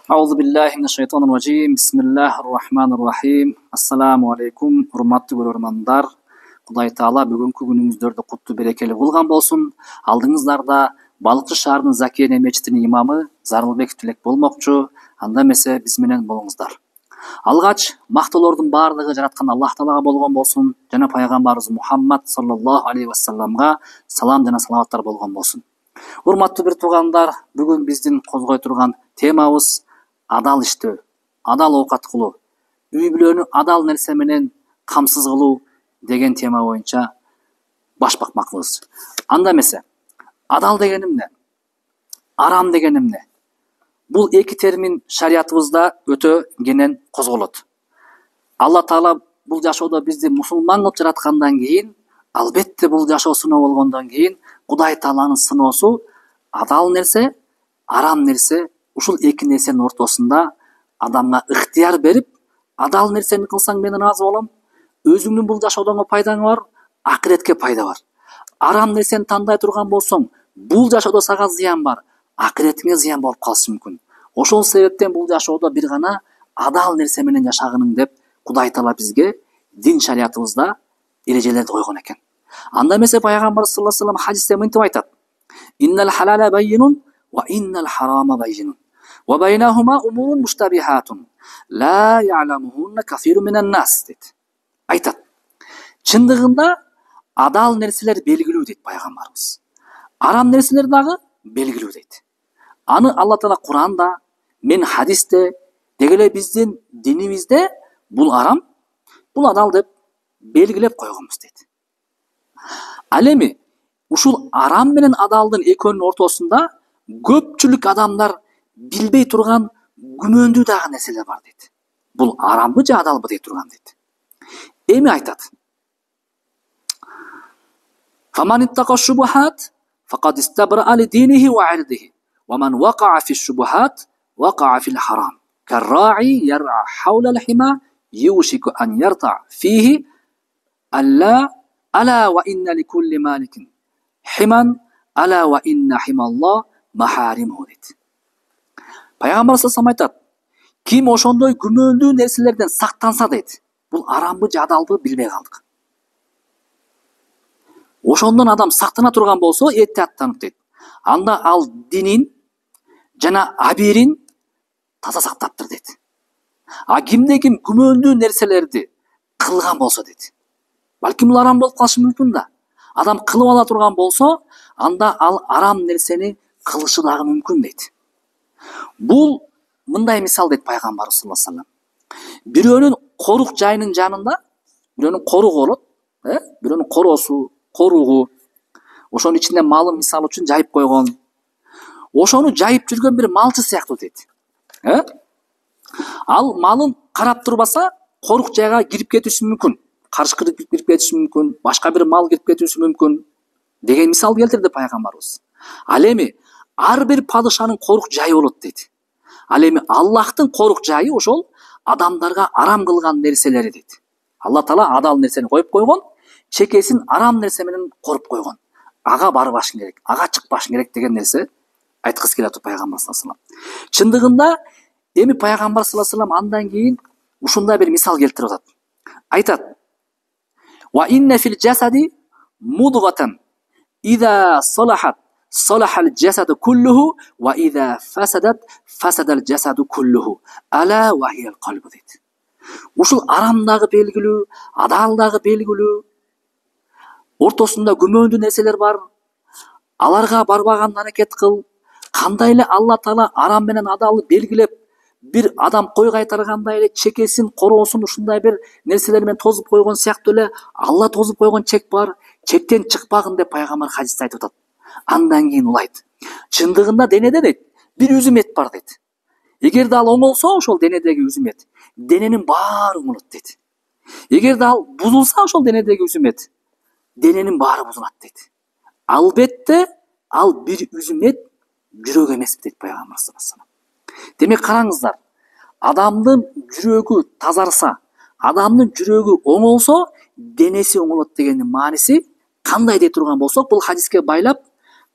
Ауzu billahi mineşşeytanirracim. Bismillahirrahmanirrahim. Assalamu alaikum. Урматтуу көрөрмандар. Кудай Таала бүгүнкү күнүңүздөрдү куттуу берекелүү кылган болсун. Алдыңыздарда Балыкчы шаарынын Закия мечитинин имамы Зарылбек Тилек болмокчу. Анда эмесе биз менен болуңуздар. Алгач мактоолордун баардыгы жараткан Аллах Таалага болгон болсун жана пайгамбарыбыз Мухаммад саллаллаху алейхи вассаламга салам жана салаваттар болгон болсун. Урматтуу бир туугандар, бүгүн биздин козгой турган темабыз адал иштөө, адал оокат кылуу, үй бүлөнү адал нерсе менен камсыз кылуу деген тема боюнча баш бакмакпыз. Анда эмесе, адал деген эмне? Арам деген эмне? Бул эки термин шариятыбызда өтө кенен козголот. Алла Таала бул жашоодо бизди мусулман кылып жараткандан кийин, албетте бул жашоо сыноо болгондон кийин Кудай Тааланын сыноосу адал нерсе, арам нерсе, ушул эки нерсенин ортосунда адамга ыктыяр берип, адал нерсени кылсаң мен ыраазы болом, өзүңдүн бул жашоодон пайдаң бар, акыретке пайда бар. Арам нерсени тандай турган болсоң, бул жашоодо сага зыян бар, акыретиңе зыян болуп калышы мүмкүн. Ошол себептен бул жашоодо бир гана адал нерсе менен жашагының деп Кудай Таала бизге дин шариятыбызда эрежелерди койгон экен. Анда эмесе пайгамбар саллаллаху алейхи вассалам хадисте мынтип айтат: "Иннал халала баййинун ва иннал харама баййинун. Ва байнахума умурун муштабихатун. Ла я'ламухунна кафирун минан нас" дейт. Айтат. Чындыгында адал нерселер белгилүү дейт пайгамбарыбыз. Арам нерселер дагы белгилүү дейт. Аны Алла Таала Куранда, мен хадисте, деги эле биздин динибизде бул арам, бул адал деп белгилеп койгонбуз дейт. Ал эми ушул арам менен адалдын экөөнүн ортосунда көпчүлүк адамдар билбей турган күмөндүү дагы нерселер бар дейт. Бул арамбы же адалбы дей турган дейт. Эми айтат: "Фаман иттаqa шубухат фақад истабра ли динихи ва ирдихи, ва ман вақа'a фи шубухат вақа'a фил харам. Карра'i яр'a хаула ал-хима юшику ан ярта фихи алла ала ва инна ли кулли маликин химан ала ва инна хималлах махариму" дейт. Пайгамбар саллаллаху алейхи айтат: "Ким ошондой күмөндүү нерселерден сактанса" дейт. Бул арамбы же адалбы билбей калдык. Ошондон адам сактана турган болсо, эттиаттанып дейт. Анда ал динин жана абирин таза сактаптыр дейт. А кимде ким күмөндүү нерселерди кылган болсо дейт. Балким бул арам болуп калышы мүмкүн да. Адам кылып ала турган болсо, анда ал арам нерсени кылышы дагы мүмкүн дейт. Бул мындай мисал дейт пайгамбар саллаллаху алейхи вассалам. Бирөөнүн корук жайынын жанында, бирөөнүн коругу болот, бирөөнүн короосу, коругу, ошонун ичинде малын мисал үчүн жайып койгон. Ошону жайып жүргөн бир малчы сыяктуу дейт. Ал малын карап турбаса, корук жайга кирип кетиши мүмкүн. Карышкыр кирип кетиши мүмкүн, башка бир мал кирип кетиши мүмкүн деген мисал келтирди пайгамбарыбыз. Ал эми ар бир падышанын корук жайы болот дейт. Ал эми Аллахтын корук жайы ошол адамдарга арам кылган нерселери дейт. Алла Таала адал нерсени коюп койгон, чекесин арам нерсе менен коруп койгон. Ага барбашың керек, ага чыкпашың керек деген нерсе айткысы келет пайгамбар саллаллаху алейхи вассалам. Чындыгында эми пайгамбар саллаллаху алейхи вассалам андан кийин ушундай бир мисал келтирип атат. Айтат: "Ва инна фил жасади мудгатан иза салахат салахал жасаду куллуху ва иза фасадат фасадал жасаду куллуху ала ва хиял калбу" дейт. Ушул арам дагы белгилүү, адал дагы белгилүү. Ортосунда күмөндүү нерселер бар. Аларга барбаганга аракет кыл. Кандай эле Алла Таала арам менен адалды белгилеп, бир адам кой кайтаргандай эле чекесин, короосун ушундай бир нерселер менен тозуп койгон сыяктуу эле Алла тозуп койгон чек бар. Чектен чыкпагын деп пайгамбар хадисте айтып атат. Андан кийин улайт: "Чындыгында денеде" дейт, "бир үзүм эт бар" дейт. Эгерде ал оңолсо, ошол денедеги үзүм эт дененин баары оңолот дейт. Эгерде ал бузулса, ошол денедеги үзүм эт дененин баары бузулат дейт. Албетте ал бир үзүм эт жүрөк эмес дейт пайгамбар саллаллаху алейхи вассалам. Демек караңыздар, адамдын жүрөгү тазарса, адамдын жүрөгү оңолсо, денеси оңолот дегендин мааниси кандай дей турган болсок, бул хадиске байлап,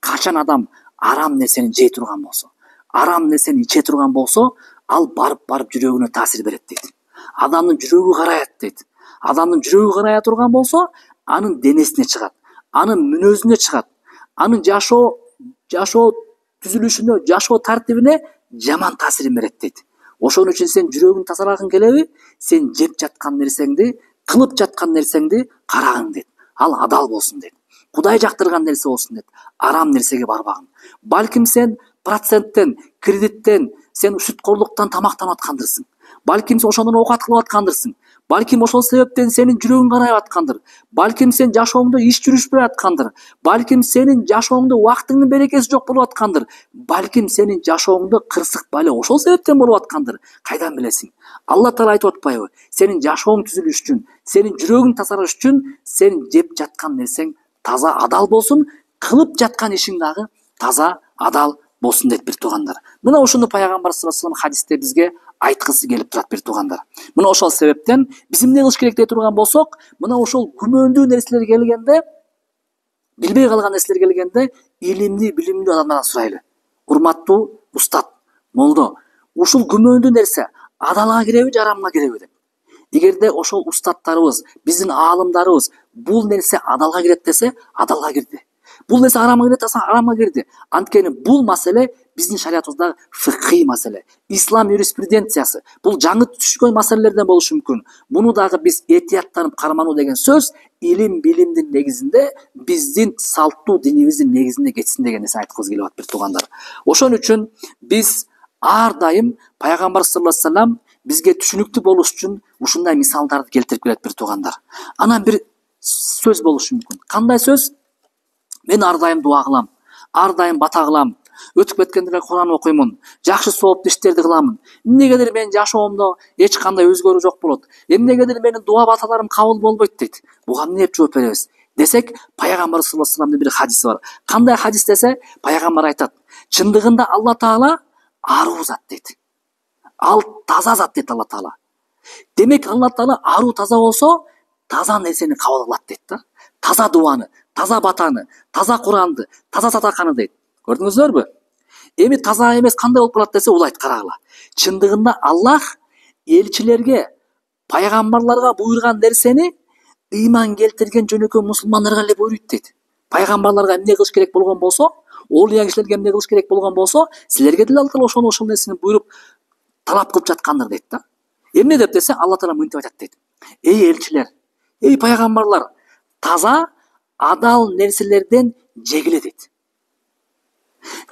качан адам арам нерсени жей турган болсо, арам нерсени иче турган болсо, ал барып жүрөгүнө таасир берет дейт. Адамдын жүрөгү караят дейт. Адамдын жүрөгү карая турган болсо, анын денесине чыгат, анын мүнөзүнө чыгат, анын жашоо түзүлүшүнө, жашоо тартибине жаман таасирин берет дейт. Ошон үчүн сен жүрөгүң тазалагың келеби, сен жеп жаткан нерсеңди, кылып жаткан нерсеңди карагың дейт. Ал адал болсун дейт. Кудай жактырган нерсе болсун дейт. Арам нерсеге барбагын. Балким сен проценттен, кредиттен, сен сүткорлуктан тамактанып аткандырсың. Балким сен ошондон оокат кылып аткандырсың. Балким ошол себептен сенин жүрөгүң карайып аткандыр. Балким сен жашооңдо иш жүрүшпөй аткандыр. Балким сенин жашооңдо убактыңдын берекеси жок болуп аткандыр. Балким сенин жашооңдо кырсык бала ошол себептен болуп аткандыр. Кайдан билесиң? Алла Таала айтып атпайбы? Сенин жашооң түзүлүш үчүн, сенин жүрөгүң тазалаш үчүн сен жеп жаткан нерсең таза, адал болсун, кылып жаткан ишиң дагы таза, адал болсун дейт, бир туугандар. Мына ошону пайгамбар саллаллаху алейхи вассалам хадисте бизге айткысы келип турат, бир туугандар. Мына ошол себептен биз эмне кылыш керек дей турган болсок, мына ошол күмөндүү нерселер келгенде, билбей калган нерселер келгенде илимдүү, билимдүү адамдардан сурайлы. Урматтуу устат, молдо, ушул күмөндүү нерсе адалга киреби, жарамга киреби деп. Эгерде ошол устаттарыбыз, биздин аалымдарыбыз бул нерсе адалга кирет десе, адалга кирди. Бул нерсе арамга кирет десе, арамга кирди. Анткени бул маселе биздин шариятыбызда фикхий маселе, ислам юриспруденциясы. Бул жаңы түшкөн маселелерден болушу мүмкүн. Муну дагы биз этияттанып кармануу деген сөз илим, билимдин негизинде, биздин салттуу динибиздин негизинде кетсин деген нерсе айткыбыз келип атат, бир туугандар. Ошон үчүн биз ар дайым пайгамбар саллаллаху алейхи вассалам бизге түшүнүктүү болуш үчүн ушундай мисалдарды келтирип келет, бир туугандар. Анан бир сөз болушу мүмкүн. Кандай сөз? Мен ар дайым дуа кылам, ар дайым бата кылам, өтүп кеткендерге Куран окуймун, жакшы сооптуу иштерди кыламын. Эмнегедир менин жашоомдо эч кандай өзгөрүү жок болот. Эмнегедир менин дуа баталарым кабыл болбойт дейт. Буга эмне деп жооп беребиз? Десек, пайгамбар саллаллаху алейхи вассаламдын бир хадиси бар. Кандай хадис десе, пайгамбар айтат: чындыгында Алла Таала аруу зат дейт. Ал таза зат дейт Алла Таала. Демек Алла Таала аруу таза болсо, таза нерсени кабыл кылат дейт да. Таза дуаны, таза батаны, таза Куранды, таза садаканы дейт. Көрдүңүздөрбү? Эми таза эмес кандай болуп калат десе, улайт, карагыла. Чындыгында Аллах элчилерге, пайгамбарларга буйрган нерсени ыйман келтирген жөнөкөй мусулмандарга эле буйруйт дейт. Пайгамбарларга эмне кылыш керек болгон болсо, олия кишилерге эмне кылыш керек болгон болсо, силерге деле Алла Таала ошол нерсени буйруп талап кылып жаткандыр дейт да. Эмне деп десе, Алла Таала мынтип айтат дейт: эй элчилер, эй пайгамбарлар, таза, адал нерселерден жегиле дейт.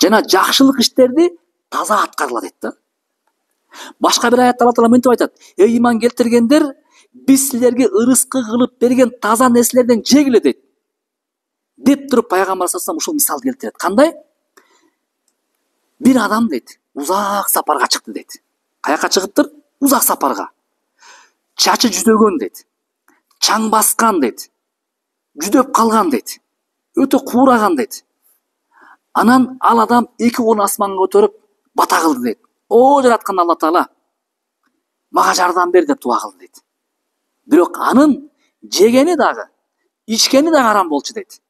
Жана жакшылык иштерди таза аткарыла дейт да. Башка бир аятта Алла Таала мынтип айтат: эй иман келтиргендер, биз силерге ырыскы кылып берген таза нерселерден жегиле дейт. Деп туруп пайгамбар саллаллаху алейхи вассалам ушул мисал келтирет. Кандай? Бир адам дейт, узак сапарга чыкты дейт. Каяка чыгыптыр? Узак сапарга. Чачы жүдөгөн дейт. Чаң баскан дейт. Жүдөп калган дейт. Өтө куураган дейт. Анан ал адам эки колун асманга көтөрүп бата кылды дейт. О жараткан Алла Таала, мага жардам бер деп дуа кылды дейт. Бирок анын жегени дагы, ичкени дагы арам болчу дейт.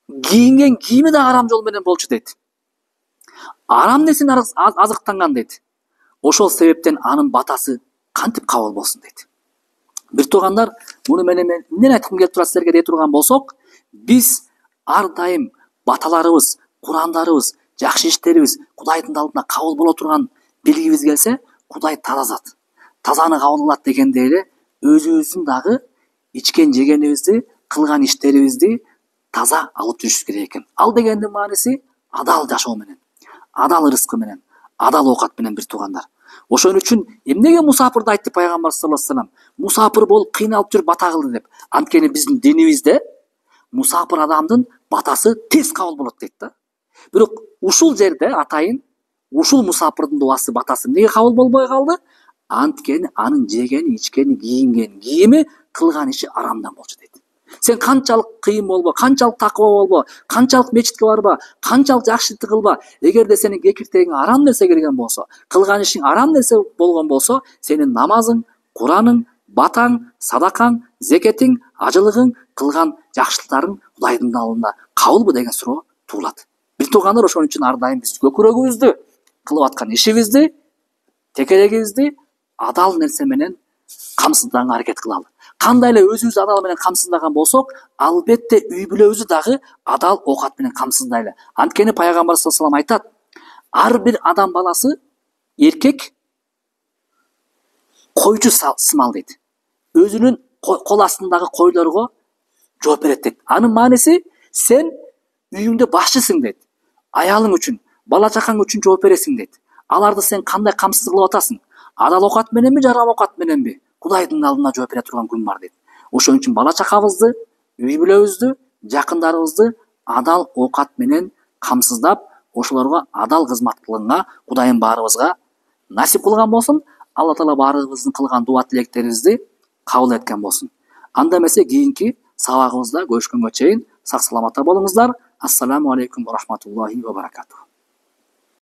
Кийинген кийими дагы арам жол менен болчу дейт. Арам нерсени азыктанган дейт. Ошол себептен анын батасы кантип кабыл болсун дейт. Бир туугандар, муну менен мен эмне айткым келип турат силерге дей турган болсок, биз ар дайым баталарыбыз, Курандарыбыз, жакшы иштерибиз Кудайдын алдында кабыл боло турган билгибиз келсе, Кудай таза зат. Тазаны кабыл кылат дегендей эле өзүбүздүн дагы ичкен жегенибизди, кылган иштерибизди таза алып жүрүш керек экен. Ал дегендин мааниси адал жашоо менен, адал ырыскы менен, адал оокат менен, бир туугандар. Ошон үчүн эмнеге мусапырды айтты пайгамбар саллаллаху алейхи вассалам? Мусапыр болуп кыйналып жүрүп бата кылды деп. Анткени биздин динибизде мусапыр адамдын батасы тез кабыл болот дейт да. Бирок ушул жерде атайын, ушул мусапырдын дуасы, батасы эмнеге кабыл болбой калды? Анткени анын жегени, ичкени, кийинген кийими, кылган иши арамдан болчу дейт. Сен канчалык кыйын болбо, канчалык такыба болбо, канчалык мечитке барба, канчалык жакшы ишти кылба, эгерде сенин кекиртегиңе арам нерсе кирген болсо, кылган ишиң арам нерсе болгон болсо, сенин намазың, Кураның, батаң, садакаң, зекетиң, ажылыгың, кылган жакшылыктарың Кудайдын алдында кабылбы деген суроо туулат. Бир туугандар, ошон үчүн ар дайым биз көкүрөгүбүздү, кылып аткан ишибизди текерегибизди адал нерсе менен камсыздоого аракет кылалы. Кандай эле өзүбүздү адал менен камсыздаган болсок, албетте үй бүлөбүздү дагы адал оокат менен камсыздайлы. Анткени пайгамбар саллаллаху алейхи айтат, ар бир адам баласы эркек койчу сымал дейт. Өзүнүн кол астындагы койлорго жооп берет дейт. Анын мааниси сен үйүңдө башчысың дейт. Аялың үчүн, бала чакаң үчүн жооп бересиң дейт. Аларды сен кандай камсыз кылып атасың? Адал оокат мененби, жарым оокат мененби? Кудайдын алдына жооп бере турган күн бар дейт. Ошон үчүн бала чакабызды, үй бүлөбүздү, жакындарыбызды адал оокат менен камсыздап, ошолорго адал кызмат кылганга Кудайым баарыбызга насип кылган болсун. Алла таала баарыбыздын кылган дуа тилектерибизди кабыл эткен болсун. Анда эмесе кийинки сабагыбызда көрүшкөнгө чейин сак саламатта болуңуздар. Ассаламу алейкум ва рахматуллахи ва баракатух.